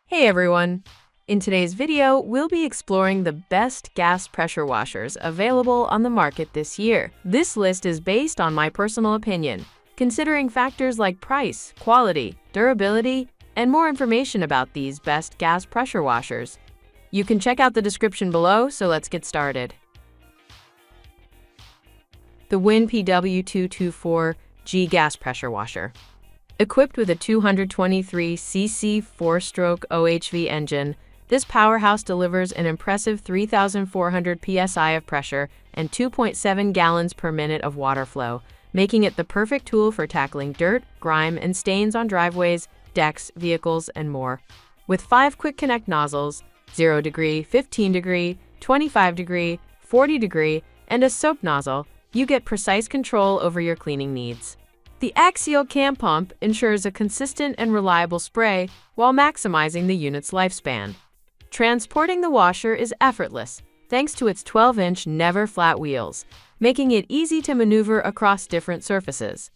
Hey everyone! In today's video, we'll be exploring the best gas pressure washers available on the market this year. This list is based on my personal opinion, considering factors like price, quality, durability, and more information about these best gas pressure washers. You can check out the description below, so let's get started. The Wen PW224 Gas Pressure Washer. Equipped with a 223cc 4-stroke OHV engine, this powerhouse delivers an impressive 3,400 psi of pressure and 2.7 gallons per minute of water flow, making it the perfect tool for tackling dirt, grime, and stains on driveways, decks, vehicles, and more. With 5 quick connect nozzles, 0 degree, 15 degree, 25 degree, 40 degree, and a soap nozzle, you get precise control over your cleaning needs. The axial cam pump ensures a consistent and reliable spray while maximizing the unit's lifespan. Transporting the washer is effortless thanks to its 12-inch never-flat wheels, making it easy to maneuver across different surfaces.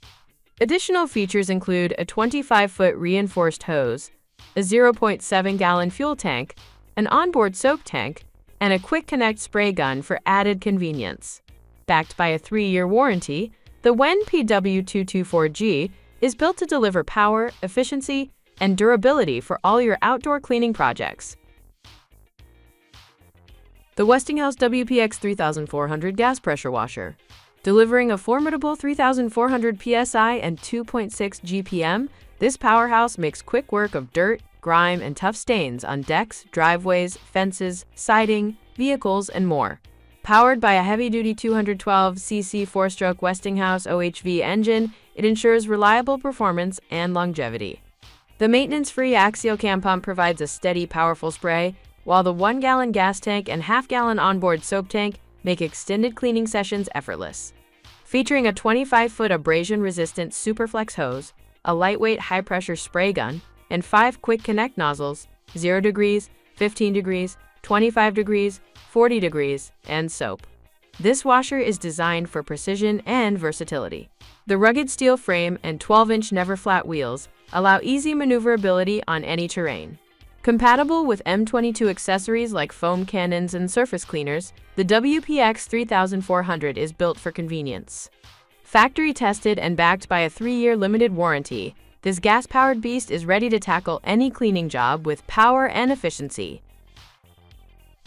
Additional features include a 25-foot reinforced hose, a 0.7-gallon fuel tank, an onboard soap tank, and a quick connect spray gun for added convenience. Backed by a 3-year warranty, the Wen PW224G is built to deliver power, efficiency, and durability for all your outdoor cleaning projects. The Westinghouse WPX3400 Gas Pressure Washer. Delivering a formidable 3,400 psi and 2.6 GPM, this powerhouse makes quick work of dirt, grime, and tough stains on decks, driveways, fences, siding, vehicles, and more. Powered by a heavy-duty 212cc 4-stroke Westinghouse OHV engine, it ensures reliable performance and longevity. The maintenance-free axial cam pump provides a steady, powerful spray, while the 1-gallon gas tank and half-gallon onboard soap tank make extended cleaning sessions effortless. Featuring a 25-foot abrasion-resistant Superflex hose, a lightweight high-pressure spray gun, and 5 quick connect nozzles, 0 degrees, 15 degrees, 25 degrees, 40 degrees, and soap. This washer is designed for precision and versatility. The rugged steel frame and 12-inch never-flat wheels allow easy maneuverability on any terrain. Compatible with M22 accessories like foam cannons and surface cleaners, the WPX3400 is built for convenience. Factory tested and backed by a 3-year limited warranty, this gas-powered beast is ready to tackle any cleaning job with power and efficiency.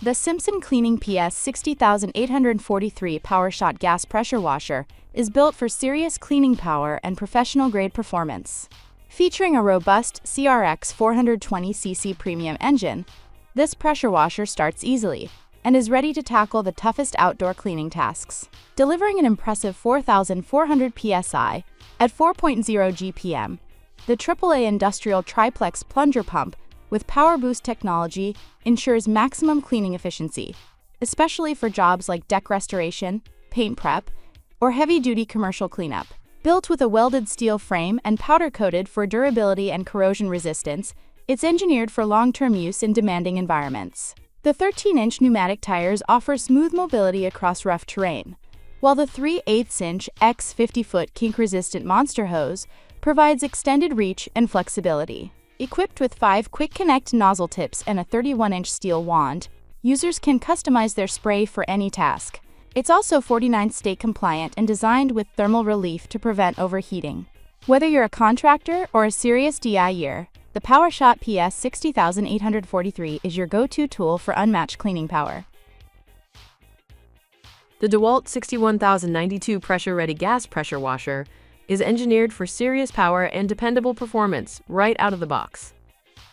The Simpson Cleaning PS60843 PowerShot Gas Pressure Washer is built for serious cleaning power and professional-grade performance. Featuring a robust CRX 420cc premium engine, this pressure washer starts easily and is ready to tackle the toughest outdoor cleaning tasks. Delivering an impressive 4,400 psi at 4.0 GPM, the AAA Industrial Triplex Plunger Pump with Power Boost technology ensures maximum cleaning efficiency, especially for jobs like deck restoration, paint prep, or heavy-duty commercial cleanup. Built with a welded steel frame and powder-coated for durability and corrosion resistance, it's engineered for long-term use in demanding environments. The 13-inch pneumatic tires offer smooth mobility across rough terrain, while the 3/8-inch x 50-foot kink-resistant monster hose provides extended reach and flexibility. Equipped with 5 quick connect nozzle tips and a 31-inch steel wand, users can customize their spray for any task. It's also 49 state compliant and designed with thermal relief to prevent overheating. Whether you're a contractor or a serious DIYer, the PowerShot PS60843 is your go-to tool for unmatched cleaning power. The DeWalt 61092 Pressure-Ready Gas Pressure Washer is engineered for serious power and dependable performance right out of the box.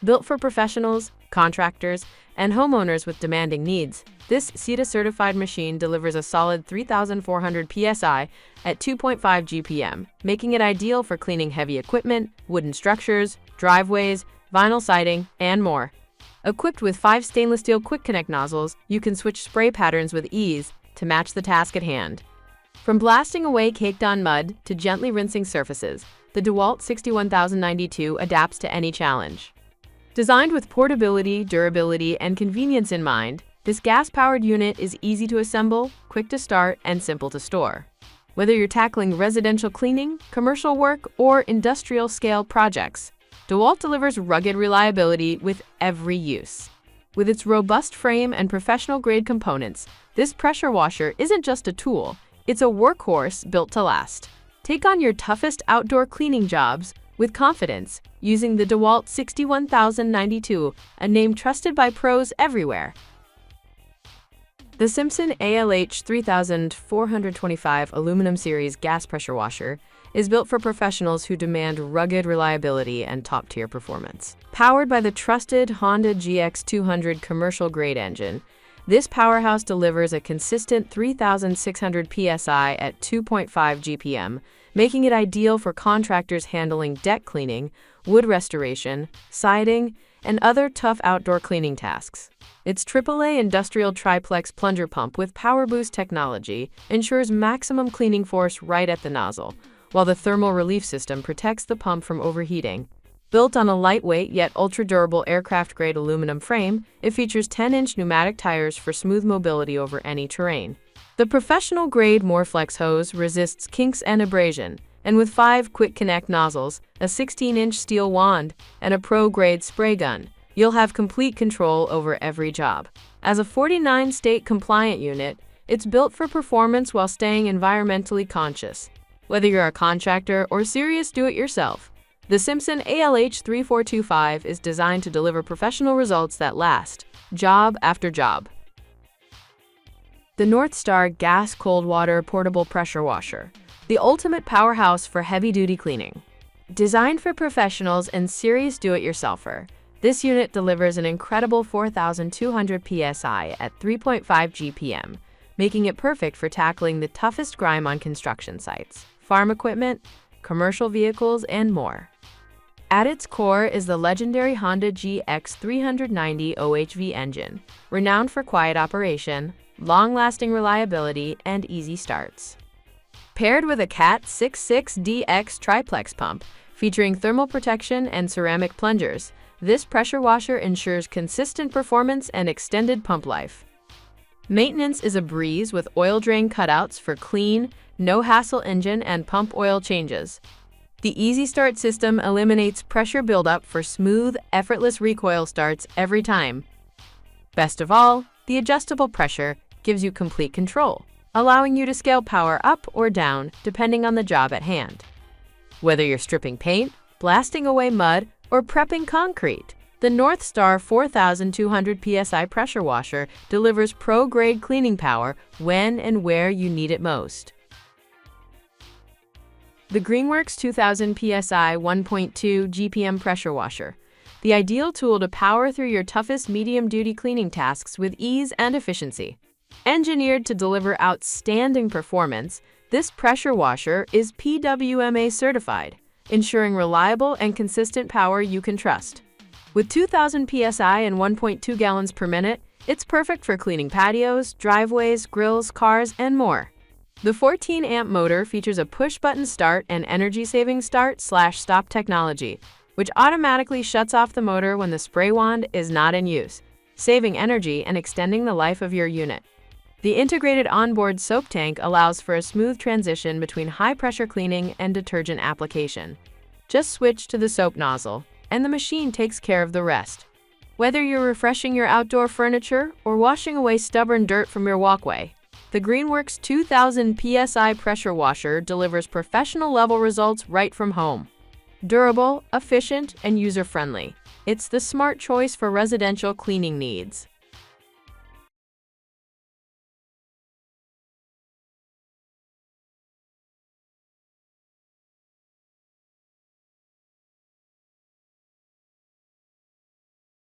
Built for professionals, contractors, and homeowners with demanding needs, this CETA-certified machine delivers a solid 3,400 psi at 2.5 GPM, making it ideal for cleaning heavy equipment, wooden structures, driveways, vinyl siding, and more. Equipped with 5 stainless steel quick connect nozzles, you can switch spray patterns with ease to match the task at hand. From blasting away caked-on mud to gently rinsing surfaces, the DeWalt 61092 adapts to any challenge. Designed with portability, durability, and convenience in mind, this gas-powered unit is easy to assemble, quick to start, and simple to store. Whether you're tackling residential cleaning, commercial work, or industrial-scale projects, DeWalt delivers rugged reliability with every use. With its robust frame and professional-grade components, this pressure washer isn't just a tool, it's a workhorse built to last. Take on your toughest outdoor cleaning jobs with confidence using the DeWalt 61092, a name trusted by pros everywhere. The Simpson ALH3425 Aluminum Series Gas Pressure Washer is built for professionals who demand rugged reliability and top-tier performance. Powered by the trusted Honda GX200 commercial-grade engine, this powerhouse delivers a consistent 3,600 psi at 2.5 GPM, making it ideal for contractors handling deck cleaning, wood restoration, siding, and other tough outdoor cleaning tasks. Its AAA industrial triplex plunger pump with Power Boost technology ensures maximum cleaning force right at the nozzle, while the thermal relief system protects the pump from overheating. Built on a lightweight yet ultra-durable aircraft-grade aluminum frame, it features 10-inch pneumatic tires for smooth mobility over any terrain. The professional-grade Moreflex hose resists kinks and abrasion, and with 5 quick-connect nozzles, a 16-inch steel wand, and a pro-grade spray gun, you'll have complete control over every job. As a 49-state compliant unit, it's built for performance while staying environmentally conscious. Whether you're a contractor or serious do-it-yourself, the Simpson ALH3425 is designed to deliver professional results that last, job after job. The Northstar Gas Cold Water Portable Pressure Washer, the ultimate powerhouse for heavy-duty cleaning. Designed for professionals and serious do-it-yourselfer, this unit delivers an incredible 4,200 psi at 3.5 GPM, making it perfect for tackling the toughest grime on construction sites, farm equipment, commercial vehicles, and more. At its core is the legendary Honda GX390 OHV engine, renowned for quiet operation, long-lasting reliability, and easy starts. Paired with a CAT 66DX triplex pump, featuring thermal protection and ceramic plungers, this pressure washer ensures consistent performance and extended pump life. Maintenance is a breeze with oil drain cutouts for clean, no-hassle engine and pump oil changes. The Easy Start system eliminates pressure buildup for smooth, effortless recoil starts every time. Best of all, the adjustable pressure gives you complete control, allowing you to scale power up or down depending on the job at hand. Whether you're stripping paint, blasting away mud, or prepping concrete, the Northstar 4,200 psi pressure washer delivers pro-grade cleaning power when and where you need it most. The Greenworks 2,000 psi 1.2 GPM pressure washer, the ideal tool to power through your toughest medium-duty cleaning tasks with ease and efficiency. Engineered to deliver outstanding performance, this pressure washer is PWMA certified, ensuring reliable and consistent power you can trust. With 2,000 psi and 1.2 gallons per minute, it's perfect for cleaning patios, driveways, grills, cars, and more. The 14-amp motor features a push-button start and energy-saving start/stop technology, which automatically shuts off the motor when the spray wand is not in use, saving energy and extending the life of your unit. The integrated onboard soap tank allows for a smooth transition between high-pressure cleaning and detergent application. Just switch to the soap nozzle, and the machine takes care of the rest. Whether you're refreshing your outdoor furniture or washing away stubborn dirt from your walkway, the Greenworks 2,000 psi pressure washer delivers professional-level results right from home. Durable, efficient, and user-friendly, it's the smart choice for residential cleaning needs.